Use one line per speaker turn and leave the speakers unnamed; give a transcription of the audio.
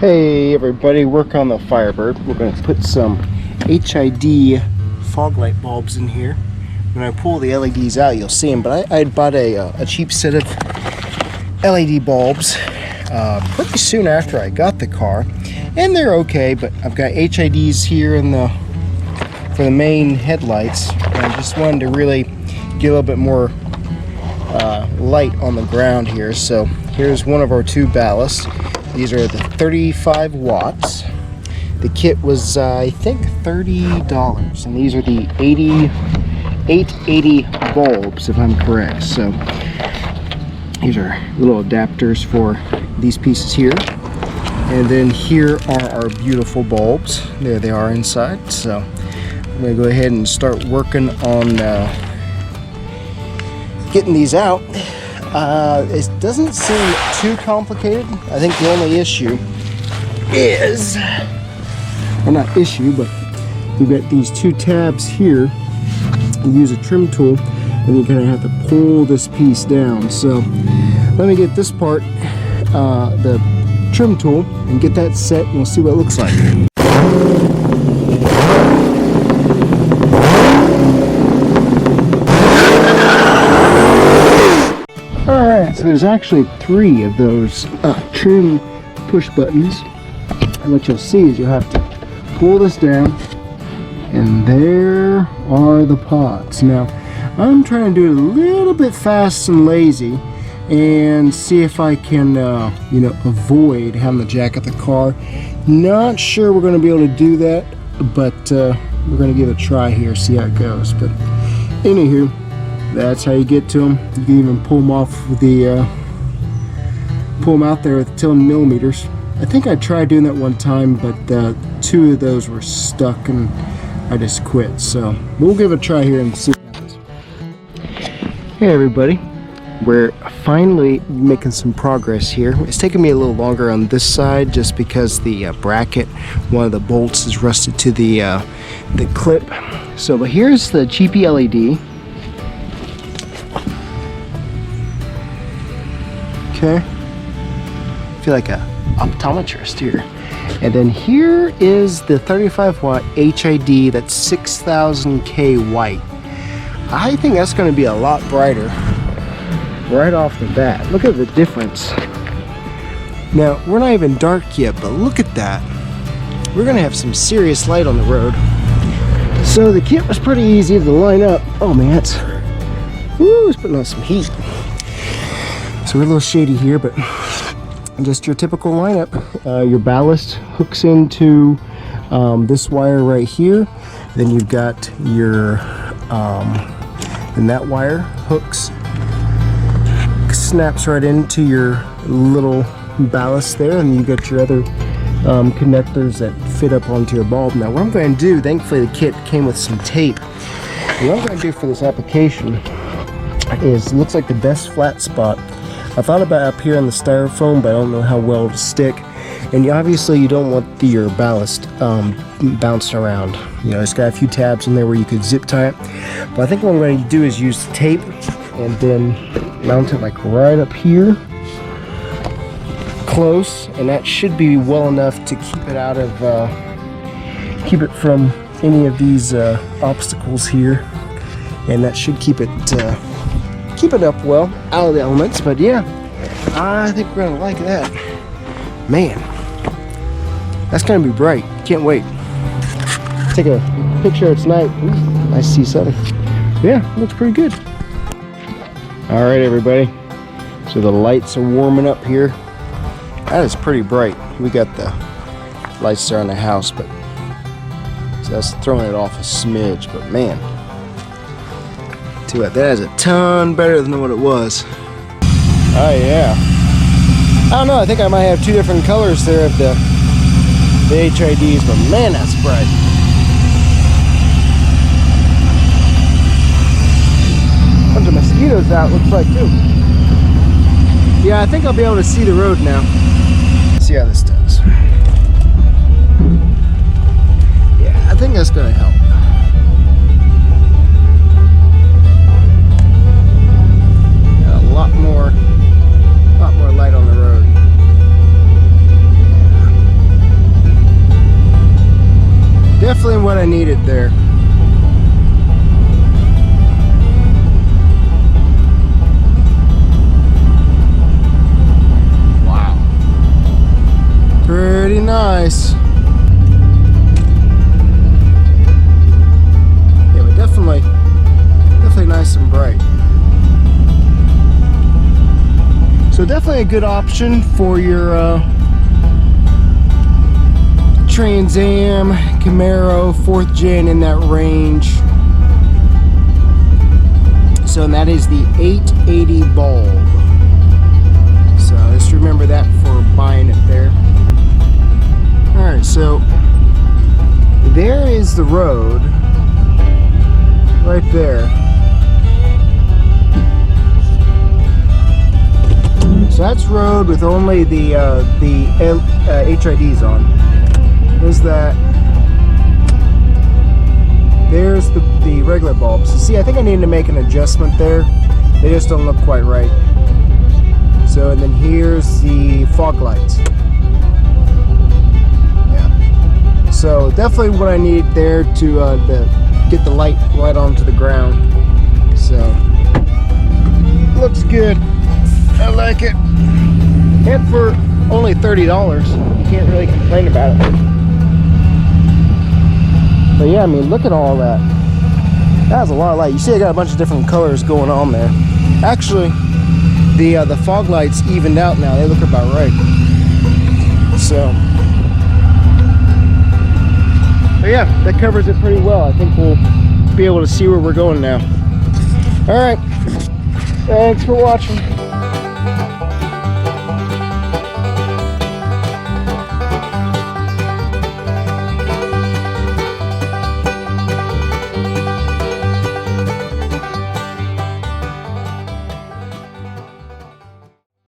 Hey everybody, work on the Firebird. We're going to put some HID fog light bulbs in here. When I pull the LEDs out, you'll see them, but I had bought a cheap set of LED bulbs pretty soon after I got the car, and they're okay, but I've got HIDs here for the main headlights, and I just wanted to really get a little bit more light on the ground here. So here's one of our two ballasts. These are the 35 watts. The kit was, I think, $30, and these are the 880 bulbs, if I'm correct. So these are little adapters for these pieces here. And then here are our beautiful bulbs. There they are inside. So I'm going to go ahead and start working on getting these out. It doesn't seem too complicated. I think the only issue is, well, not issue, but you've got these two tabs here. You use a trim tool and you kind of have to pull this piece down. So let me get this part, the trim tool, and get that set, and we'll see what it looks like. Alright, so there's actually 3 of those trim push buttons, and what you'll see is you'll have to pull this down, and there are the pods. Now I'm trying to do it a little bit fast and lazy and see if I can avoid having to jack up the car. Not sure we're going to be able to do that, but we're going to give it a try here, see how it goes. But anywho, that's how you get to them. You can even pull them off with the pull them out there with 10 millimeters. I think I tried doing that one time, but 2 of those were stuck and I just quit. So we'll give it a try here and see what happens. Hey everybody, we're finally making some progress here. It's taken me a little longer on this side just because the bracket, one of the bolts, is rusted to the clip. So, but here's the cheapy LED. Okay, I feel like a optometrist here. And then here is the 35 watt HID that's 6000K white. I think that's going to be a lot brighter right off the bat. Look at the difference. Now, we're not even dark yet, but look at that. We're going to have some serious light on the road. So the kit was pretty easy to line up. Oh man, it's putting on some heat. So we're a little shady here, but just your typical lineup. Your ballast hooks into this wire right here. Then you've got your, and that wire hooks, snaps right into your little ballast there, and you've got your other connectors that fit up onto your bulb. Now what I'm going to do, thankfully the kit came with some tape. And what I'm going to do for this application is, it looks like the best flat spot. I thought about up here on the styrofoam, but I don't know how well it'll stick. And obviously you don't want your ballast bouncing around. You know, it's got a few tabs in there where you could zip tie it. But I think what I'm going to do is use the tape and then mount it like right up here, close, and that should be well enough to keep it out of, keep it from any of these obstacles here. And that should keep it up well out of the elements. But yeah, I think we're gonna like that. Man, that's gonna be bright. Can't wait. Take a picture of tonight. I see something. Yeah, looks pretty good. All right, everybody, so the lights are warming up here. That is pretty bright. We got the lights there on the house, but so that's throwing it off a smidge. But man, that is a ton better than what it was. Oh yeah. I don't know, I think I might have 2 different colors there of the HIDs, but man, that's bright. Bunch of mosquitoes out, looks like, too. Yeah, I think I'll be able to see the road now. Let's see how this does. Yeah, I think that's gonna help. A lot more light on the road. what I needed there. Wow. Pretty nice. Yeah, but definitely nice and bright. So definitely a good option for your Trans Am, Camaro, 4th gen in that range. So and that is the 880 bulb. So just remember that for buying it there. Alright, so there is the road right there. So that's road with only the HIDs on. There's that. There's the regular bulbs. So see, I think I need to make an adjustment there. They just don't look quite right. So, and then here's the fog lights. Yeah. So definitely what I need there to get the light right onto the ground. So looks good. I like it. And for only $30, you can't really complain about it. But yeah, I mean, look at all that. That's a lot of light. You see I got a bunch of different colors going on there. Actually, the fog lights evened out now. They look about right. So, but yeah, that covers it pretty well. I think we'll be able to see where we're going now. All right. Thanks for watching.